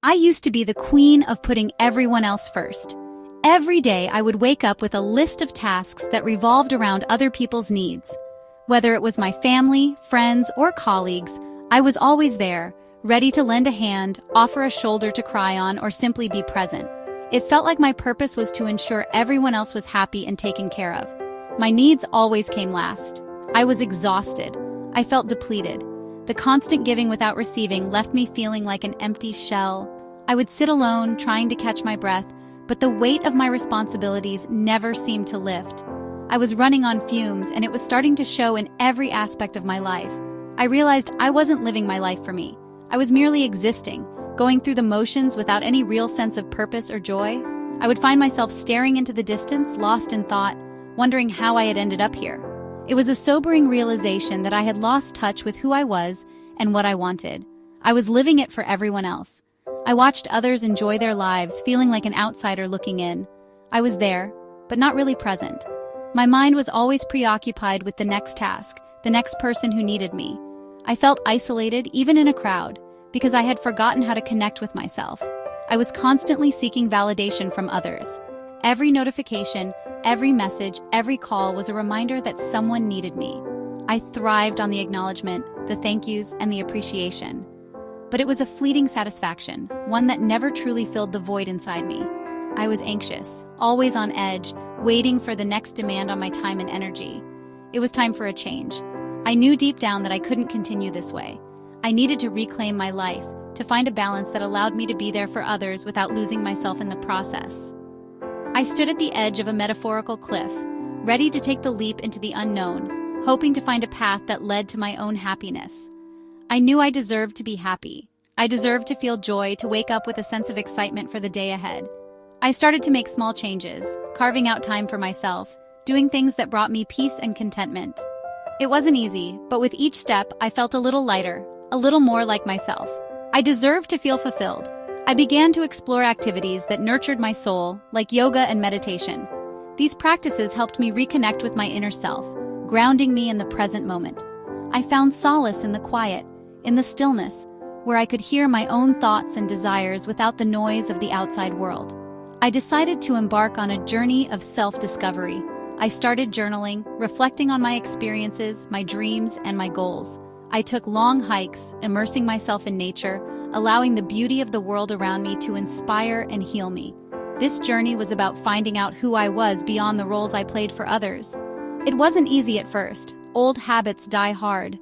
I used to be the queen of putting everyone else first. Every day I would wake up with a list of tasks that revolved around other people's needs. Whether it was my family, friends, or colleagues, I was always there, ready to lend a hand, offer a shoulder to cry on, or simply be present. It felt like my purpose was to ensure everyone else was happy and taken care of. My needs always came last. I was exhausted. I felt depleted. The constant giving without receiving left me feeling like an empty shell. I would sit alone, trying to catch my breath, but the weight of my responsibilities never seemed to lift. I was running on fumes, and it was starting to show in every aspect of my life. I realized I wasn't living my life for me. I was merely existing, going through the motions without any real sense of purpose or joy. I would find myself staring into the distance, lost in thought, wondering how I had ended up here. It was a sobering realization that I had lost touch with who I was and what I wanted. I was living it for everyone else. I watched others enjoy their lives, feeling like an outsider looking in. I was there, but not really present. My mind was always preoccupied with the next task, the next person who needed me. I felt isolated, even in a crowd, because I had forgotten how to connect with myself. I was constantly seeking validation from others. Every notification, every message, every call was a reminder that someone needed me. I thrived on the acknowledgement, the thank yous, and the appreciation. But it was a fleeting satisfaction, one that never truly filled the void inside me. I was anxious, always on edge, waiting for the next demand on my time and energy. It was time for a change. I knew deep down that I couldn't continue this way. I needed to reclaim my life, to find a balance that allowed me to be there for others without losing myself in the process. I stood at the edge of a metaphorical cliff, ready to take the leap into the unknown, hoping to find a path that led to my own happiness. I knew I deserved to be happy. I deserved to feel joy, to wake up with a sense of excitement for the day ahead. I started to make small changes, carving out time for myself, doing things that brought me peace and contentment. It wasn't easy, but with each step, I felt a little lighter, a little more like myself. I deserved to feel fulfilled. I began to explore activities that nurtured my soul, like yoga and meditation. These practices helped me reconnect with my inner self, grounding me in the present moment. I found solace in the quiet, in the stillness, where I could hear my own thoughts and desires without the noise of the outside world. I decided to embark on a journey of self-discovery. I started journaling, reflecting on my experiences, my dreams, and my goals. I took long hikes, immersing myself in nature, allowing the beauty of the world around me to inspire and heal me. This journey was about finding out who I was beyond the roles I played for others. It wasn't easy at first. Old habits die hard.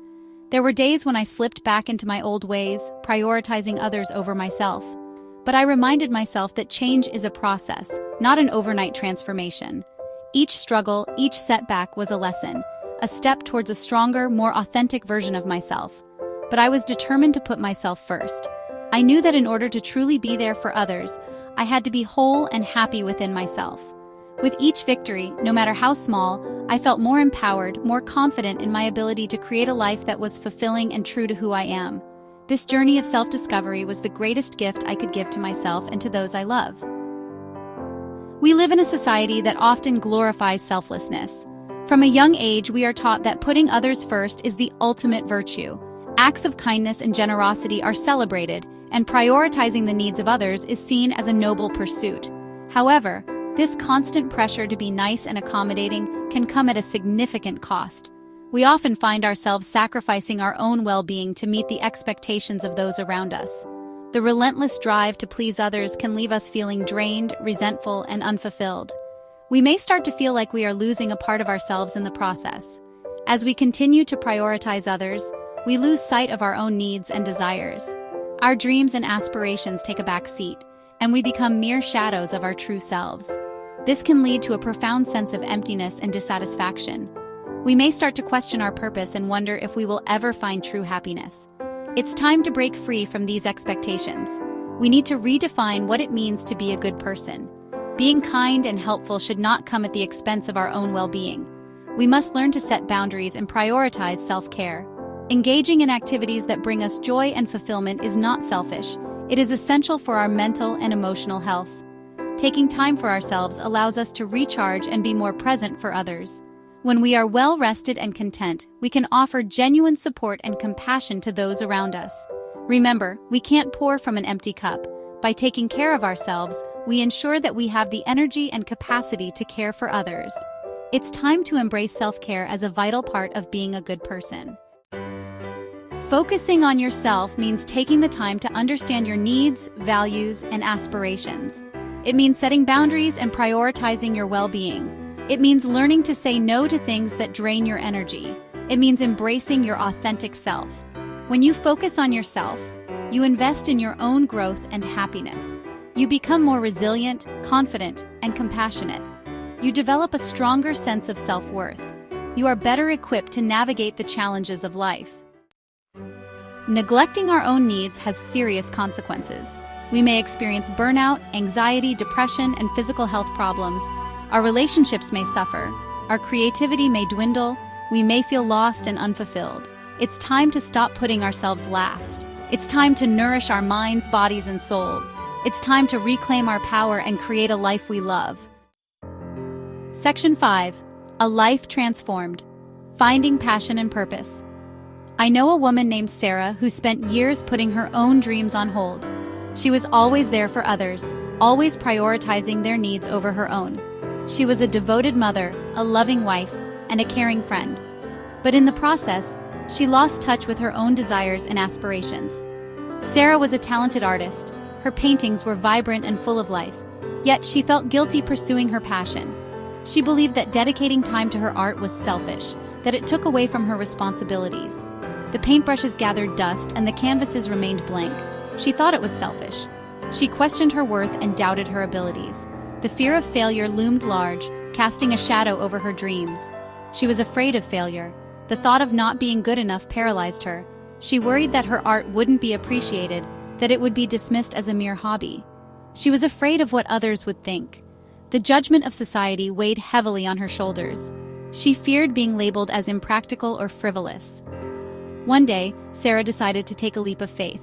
There were days when I slipped back into my old ways, prioritizing others over myself. But I reminded myself that change is a process, not an overnight transformation. Each struggle, each setback was a lesson, a step towards a stronger, more authentic version of myself. But I was determined to put myself first. I knew that in order to truly be there for others, I had to be whole and happy within myself. With each victory, no matter how small, I felt more empowered, more confident in my ability to create a life that was fulfilling and true to who I am. This journey of self-discovery was the greatest gift I could give to myself and to those I love. We live in a society that often glorifies selflessness. From a young age, we are taught that putting others first is the ultimate virtue. Acts of kindness and generosity are celebrated, and prioritizing the needs of others is seen as a noble pursuit. However, this constant pressure to be nice and accommodating can come at a significant cost. We often find ourselves sacrificing our own well-being to meet the expectations of those around us. The relentless drive to please others can leave us feeling drained, resentful, and unfulfilled. We may start to feel like we are losing a part of ourselves in the process. As we continue to prioritize others, we lose sight of our own needs and desires. Our dreams and aspirations take a back seat, and we become mere shadows of our true selves. This can lead to a profound sense of emptiness and dissatisfaction. We may start to question our purpose and wonder if we will ever find true happiness. It's time to break free from these expectations. We need to redefine what it means to be a good person. Being kind and helpful should not come at the expense of our own well-being. We must learn to set boundaries and prioritize self-care. Engaging in activities that bring us joy and fulfillment is not selfish. It is essential for our mental and emotional health. Taking time for ourselves allows us to recharge and be more present for others. When we are well-rested and content, we can offer genuine support and compassion to those around us. Remember, we can't pour from an empty cup. By taking care of ourselves, we ensure that we have the energy and capacity to care for others. It's time to embrace self-care as a vital part of being a good person. Focusing on yourself means taking the time to understand your needs, values, and aspirations. It means setting boundaries and prioritizing your well-being. It means learning to say no to things that drain your energy. It means embracing your authentic self. When you focus on yourself, you invest in your own growth and happiness. You become more resilient, confident, and compassionate. You develop a stronger sense of self-worth. You are better equipped to navigate the challenges of life. Neglecting our own needs has serious consequences. We may experience burnout, anxiety, depression, and physical health problems. Our relationships may suffer. Our creativity may dwindle. We may feel lost and unfulfilled. It's time to stop putting ourselves last. It's time to nourish our minds, bodies, and souls. It's time to reclaim our power and create a life we love. Section 5. A life transformed. Finding passion and purpose. I know a woman named Sarah who spent years putting her own dreams on hold. She was always there for others, always prioritizing their needs over her own. She was a devoted mother, a loving wife, and a caring friend. But in the process, she lost touch with her own desires and aspirations. Sarah was a talented artist. Her paintings were vibrant and full of life, yet she felt guilty pursuing her passion. She believed that dedicating time to her art was selfish, that it took away from her responsibilities. The paintbrushes gathered dust and the canvases remained blank. She thought it was selfish. She questioned her worth and doubted her abilities. The fear of failure loomed large, casting a shadow over her dreams. She was afraid of failure. The thought of not being good enough paralyzed her. She worried that her art wouldn't be appreciated, that it would be dismissed as a mere hobby. She was afraid of what others would think. The judgment of society weighed heavily on her shoulders. She feared being labeled as impractical or frivolous. One day, Sarah decided to take a leap of faith.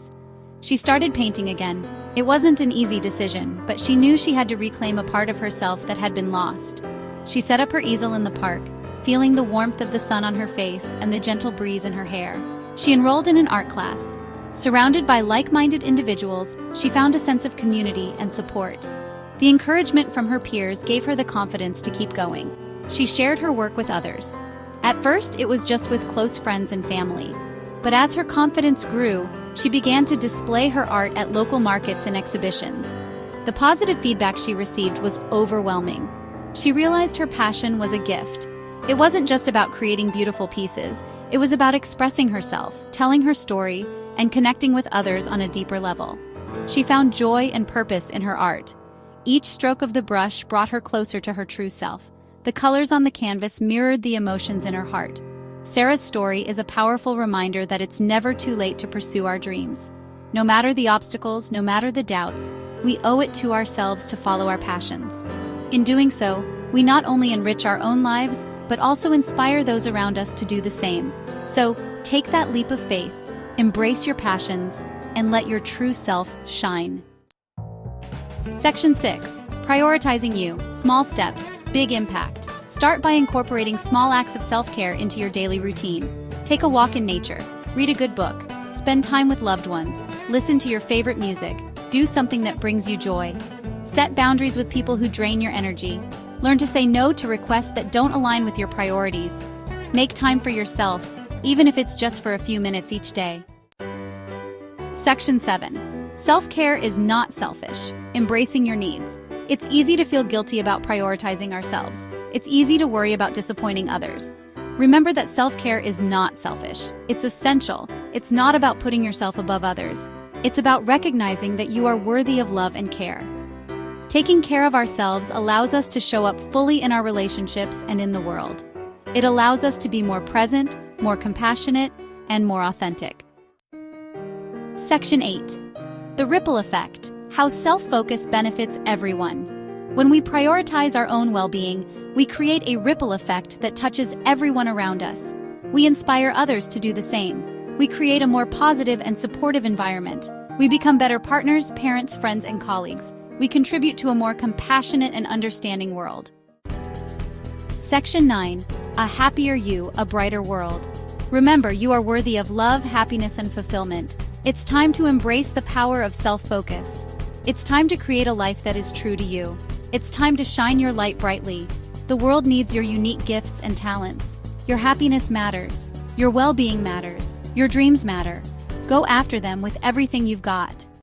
She started painting again. It wasn't an easy decision, but she knew she had to reclaim a part of herself that had been lost. She set up her easel in the park, feeling the warmth of the sun on her face and the gentle breeze in her hair. She enrolled in an art class. Surrounded by like-minded individuals, she found a sense of community and support. The encouragement from her peers gave her the confidence to keep going. She shared her work with others. At first, it was just with close friends and family. But as her confidence grew, she began to display her art at local markets and exhibitions. The positive feedback she received was overwhelming. She realized her passion was a gift. It wasn't just about creating beautiful pieces. It was about expressing herself, telling her story, and connecting with others on a deeper level. She found joy and purpose in her art. Each stroke of the brush brought her closer to her true self. The colors on the canvas mirrored the emotions in her heart. Sarah's story is a powerful reminder that it's never too late to pursue our dreams. No matter the obstacles, no matter the doubts, we owe it to ourselves to follow our passions. In doing so, we not only enrich our own lives, but also inspire those around us to do the same. So, take that leap of faith, embrace your passions, and let your true self shine. Section 6. Prioritizing you. Small steps, big impact. Start by incorporating small acts of self-care into your daily routine. Take a walk in nature, read a good book, spend time with loved ones, listen to your favorite music, do something that brings you joy. Set boundaries with people who drain your energy. Learn to say no to requests that don't align with your priorities. Make time for yourself, even if it's just for a few minutes each day. Section 7. Self-care is not selfish. Embracing your needs. It's easy to feel guilty about prioritizing ourselves. It's easy to worry about disappointing others. Remember that self-care is not selfish. It's essential. It's not about putting yourself above others. It's about recognizing that you are worthy of love and care. Taking care of ourselves allows us to show up fully in our relationships and in the world. It allows us to be more present, more compassionate, and more authentic. Section 8. The ripple effect. How self-focus benefits everyone. When we prioritize our own well-being, we create a ripple effect that touches everyone around us. We inspire others to do the same. We create a more positive and supportive environment. We become better partners, parents, friends, and colleagues. We contribute to a more compassionate and understanding world. Section 9. A happier you, a brighter world. Remember, you are worthy of love, happiness, and fulfillment. It's time to embrace the power of self-focus. It's time to create a life that is true to you. It's time to shine your light brightly. The world needs your unique gifts and talents. Your happiness matters. Your well-being matters. Your dreams matter. Go after them with everything you've got.